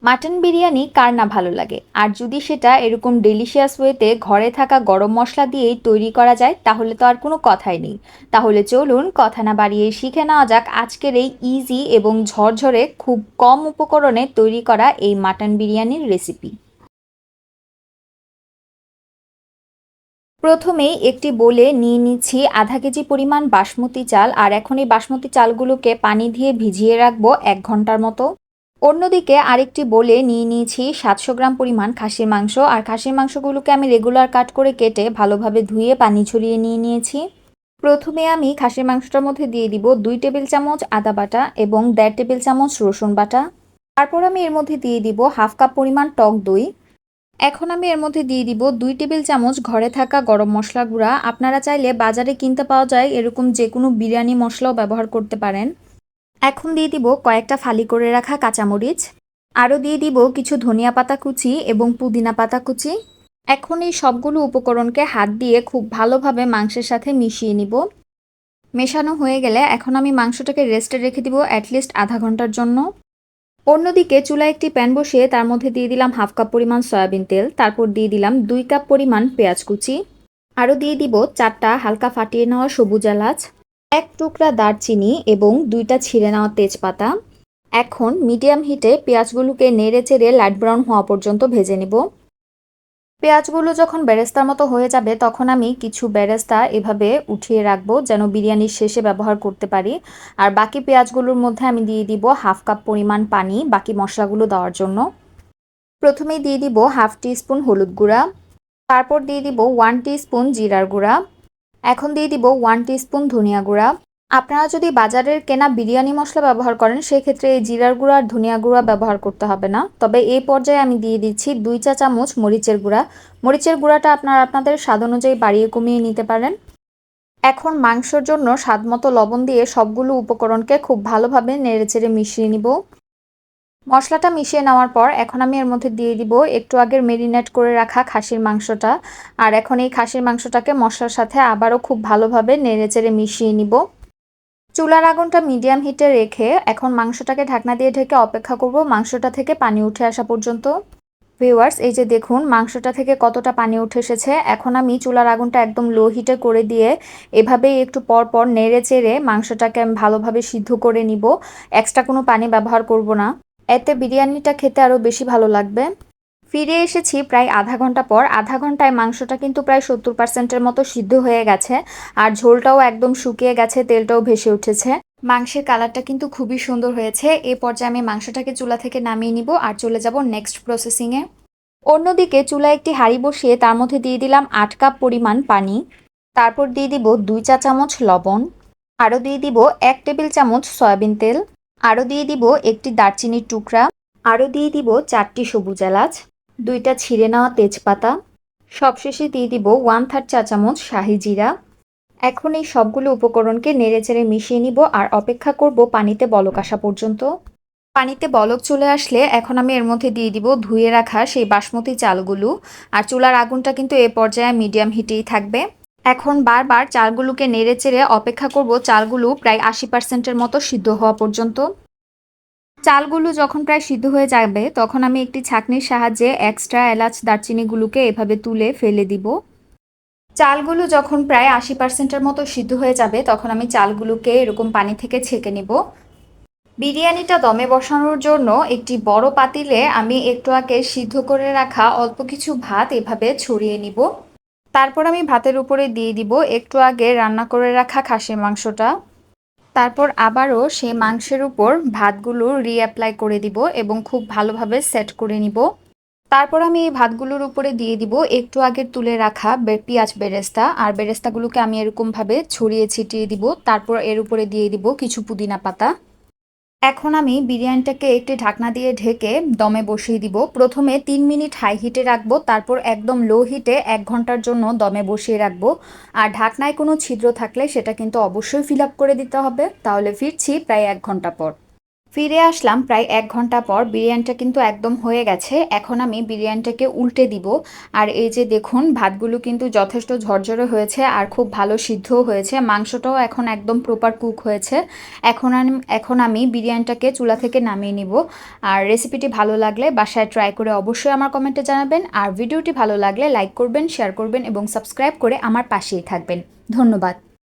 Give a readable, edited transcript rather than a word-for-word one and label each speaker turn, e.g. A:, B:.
A: Mutton biryani কার না ভালো লাগে, আর যদি সেটা এরকম ডেলিশিয়াস ওয়েতে ঘরে থাকা গরম মশলা দিয়েই তৈরি করা যায় তাহলে তো আর কোনো কথাই নেই। তাহলে চলুন কথা না বাড়িয়ে শিখে নেওয়া যাক আজকের এই ইজি এবং ঝরঝরে খুব কম উপকরণে তৈরি করা এই মাটন বিরিয়ানির রেসিপি। প্রথমেই একটি বোলে নিয়ে নিচ্ছি আধা কেজি পরিমাণ বাসমতি চাল, আর এখন এই বাসমতি চালগুলোকে পানি দিয়ে ভিজিয়ে রাখবো 1 ঘন্টার মতো। অন্যদিকে আরেকটি বোলে নিয়ে নিয়েছি 700 গ্রাম পরিমাণ খাসির মাংস, আর খাসির মাংসগুলোকে আমি রেগুলার কাট করে কেটে ভালোভাবে ধুয়ে পানি ঝরিয়ে নিয়ে নিয়েছি। প্রথমে আমি খাসির মাংসটার মধ্যে দিয়ে দিব 2 টেবিল চামচ আদা বাটা এবং 1.5 টেবিল চামচ রসুন বাটা। তারপর আমি এর মধ্যে দিয়ে দিব হাফ কাপ পরিমাণ টক দই। এখন আমি এর মধ্যে দিয়ে দিব 2 টেবিল চামচ ঘরে থাকা গরম মশলা গুঁড়া। আপনারা চাইলে বাজারে কিনতে পাওয়া যায় এরকম যে কোনো বিরিয়ানি মশলাও ব্যবহার করতে পারেন। এখন দিয়ে দিব কয়েকটা ফালি করে রাখা কাঁচামরিচ। আরও দিয়ে দিব কিছু ধনিয়া পাতা কুচি এবং পুদিনা পাতা কুচি। এখন এই সবগুলো উপকরণকে হাত দিয়ে খুব ভালোভাবে মাংসের সাথে মিশিয়ে নিব। মেশানো হয়ে গেলে এখন আমি মাংসটাকে রেস্টে রেখে দিব অ্যাটলিস্ট আধা ঘন্টার জন্য। অন্যদিকে চুলায় একটি প্যান বসিয়ে তার মধ্যে দিয়ে দিলাম হাফ কাপ পরিমাণ সয়াবিন তেল, তারপর দিয়ে দিলাম 2 কাপ পরিমাণ পেঁয়াজ কুচি। আরও দিয়ে দিব 4টা হালকা ফাটিয়ে নেওয়া সবুজ এলাচ, 1 টুকরা দারচিনি এবং 2টা ছিঁড়ে নেওয়া তেজপাতা। এখন মিডিয়াম হিটে পেঁয়াজগুলোকে নেড়ে চেড়ে লাইট ব্রাউন হওয়া পর্যন্ত ভেজে নেব। পেঁয়াজগুলো যখন বেরেস্তার মতো হয়ে যাবে তখন আমি কিছু বেরেস্তা এভাবে উঠিয়ে রাখবো যেন বিরিয়ানির শেষে ব্যবহার করতে পারি। আর বাকি পেঁয়াজগুলোর মধ্যে আমি দিয়ে দিব হাফ কাপ পরিমাণ পানি বাকি মশলাগুলো দেওয়ার জন্য। প্রথমেই দিয়ে দিব হাফ টিস্পুন হলুদ গুঁড়া, তারপর দিয়ে দিব 1 টিস্পুন জিরার গুঁড়া, এখন দিয়ে দিব 1 টিস্পুন ধনিয়া গুঁড়া। আপনারা যদি বাজারের কেনা বিরিয়ানি মশলা ব্যবহার করেন সেক্ষেত্রে এই জিরার গুঁড়া আর ধনিয়া গুঁড়া ব্যবহার করতে হবে না, তবে এই পর্যায়ে আমি দিয়ে দিচ্ছি 2 চা চামচ মরিচের গুঁড়া। মরিচের গুঁড়াটা আপনারা আপনাদের স্বাদ অনুযায়ী বাড়িয়ে কমিয়ে নিতে পারেন। এখন মাংসের জন্য স্বাদমতো লবণ দিয়ে সবগুলো উপকরণকে খুব ভালোভাবে নেড়েচেড়ে মিশিয়ে নিব। মশলাটা মিশিয়ে নেওয়ার পর এখন আমি এর মধ্যে দিয়ে দিব একটু আগের মেরিনেট করে রাখা খাসির মাংসটা। আর এখন এই খাসির মাংসটাকে মশলার সাথে আবারও খুব ভালোভাবে নেড়েচেড়ে মিশিয়ে নিব। চুলার আগুনটা মিডিয়াম হিটে রেখে এখন মাংসটাকে ঢাকনা দিয়ে ঢেকে অপেক্ষা করব মাংসটা থেকে পানি উঠে আসা পর্যন্ত। ভিউয়ার্স, এই যে দেখুন মাংসটা থেকে কতটা পানি উঠে এসেছে। এখন আমি চুলার আগুনটা একদম লো হিটে করে দিয়ে এভাবেই একটু পর পর নেড়ে চেড়ে মাংসটাকে আমি ভালোভাবে সিদ্ধ করে নিব। এক্সট্রা কোনো পানি ব্যবহার করব না, এতে বিরিয়ানিটা খেতে আরও বেশি ভালো লাগবে। ফিরে এসেছি প্রায় আধা ঘন্টা পর। আধা ঘন্টায় মাংসটা কিন্তু প্রায় 70%-এর মতো সিদ্ধ হয়ে গেছে, আর ঝোলটাও একদম শুকিয়ে গেছে, তেলটাও ভেসে উঠেছে। মাংসের কালারটা কিন্তু খুবই সুন্দর হয়েছে। এ পর্যায়ে আমি মাংসটাকে চুলা থেকে নামিয়ে নিব আর চলে যাব নেক্সট প্রসেসিংয়ে। অন্যদিকে চুলায় একটি হাঁড়ি বসিয়ে তার মধ্যে দিয়ে দিলাম 8 কাপ পরিমাণ পানি, তারপর দিয়ে দিব 2 চা চামচ লবণ, আরও দিয়ে দিব 1 টেবিল চামচ সয়াবিন তেল, আরও দিয়ে দিব একটি দারচিনির টুকরা, আরও দিয়ে দিব 4টি সবুজ এলাচ, 2টা ছিঁড়ে নেওয়া তেজপাতা, সবশেষে দিয়ে দিব 1/3 চা চামচ শাহি জিরা। এখন এই সবগুলো উপকরণকে নেড়েচেড়ে মিশিয়ে নিব আর অপেক্ষা করব পানিতে বলক আসা পর্যন্ত। পানিতে বলক চলে আসলে এখন আমি এর মধ্যে দিয়ে দিব ধুয়ে রাখা সেই বাসমতি চালগুলো। আর চুলার আগুনটা কিন্তু এ পর্যায়ে মিডিয়াম হিটেই থাকবে। এখন বারবার চালগুলোকে নেড়েচেড়ে অপেক্ষা করব চালগুলো প্রায় 80%-এর মতো সিদ্ধ হওয়া পর্যন্ত। চালগুলো যখন প্রায় সিদ্ধ হয়ে যাবে তখন আমি একটি ছাঁকনির সাহায্যে এক্সট্রা এলাচ দারচিনিগুলোকে এভাবে তুলে ফেলে দিব। চালগুলো যখন প্রায় 80%-এর মতো সিদ্ধ হয়ে যাবে তখন আমি চালগুলোকে এরকম পানি থেকে ছেঁকে নিব। বিরিয়ানিটা দমে বসানোর জন্য একটি বড় পাতিলে আমি একটু আগে সিদ্ধ করে রাখা অল্প কিছু ভাত এভাবে ছড়িয়ে নিব। তারপর আমি ভাতের উপরে দিয়ে দিব একটু আগে রান্না করে রাখা খাসির মাংসটা। তারপর আবারও সেই মাংসের উপর ভাতগুলো রিঅ্যাপ্লাই করে দিব এবং খুব ভালোভাবে সেট করে নিব। তারপর আমি এই ভাতগুলোর উপরে দিয়ে দিব একটু আগের তুলে রাখা পেঁয়াজ বেরেস্তা, আর বেরেস্তাগুলোকে আমি এরকমভাবে ছড়িয়ে ছিটিয়ে দিব। তারপর এর উপরে দিয়ে দিব কিছু পুদিনা পাতা। এখন আমি বিরিয়ানিটাকে একটি ঢাকনা দিয়ে ঢেকে দমে বসিয়ে দিব। প্রথমে 3 মিনিট হাই হিটে রাখবো, তারপর একদম লো হিটে 1 ঘন্টার জন্য দমে বসিয়ে রাখবো। আর ঢাকনায় কোনো ছিদ্র থাকলে সেটা কিন্তু অবশ্যই ফিল আপ করে দিতে হবে। তাহলে ফিরছি প্রায় 1 ঘন্টা পর। ফিরে আসলাম প্রায় ১ ঘন্টা পর। বিরিয়ানিটা কিন্তু একদম হয়ে গেছে। এখন আমি বিরিয়ানিটাকে উল্টে দিব। আর এই যে দেখুন ভাতগুলো কিন্তু যথেষ্ট ঝরঝরে হয়েছে আর খুব ভালো সিদ্ধও হয়েছে। মাংসটাও এখন একদম প্রপার কুক হয়েছে। এখন আমি বিরিয়ানিটাকে চুলা থেকে নামিয়ে নিব। আর রেসিপিটি ভালো লাগলে বাসায় ট্রাই করে অবশ্যই আমার কমেন্টে জানাবেন। আর ভিডিওটি ভালো লাগলে লাইক করবেন, শেয়ার করবেন এবং সাবস্ক্রাইব করে আমার পাশেই থাকবেন। ধন্যবাদ।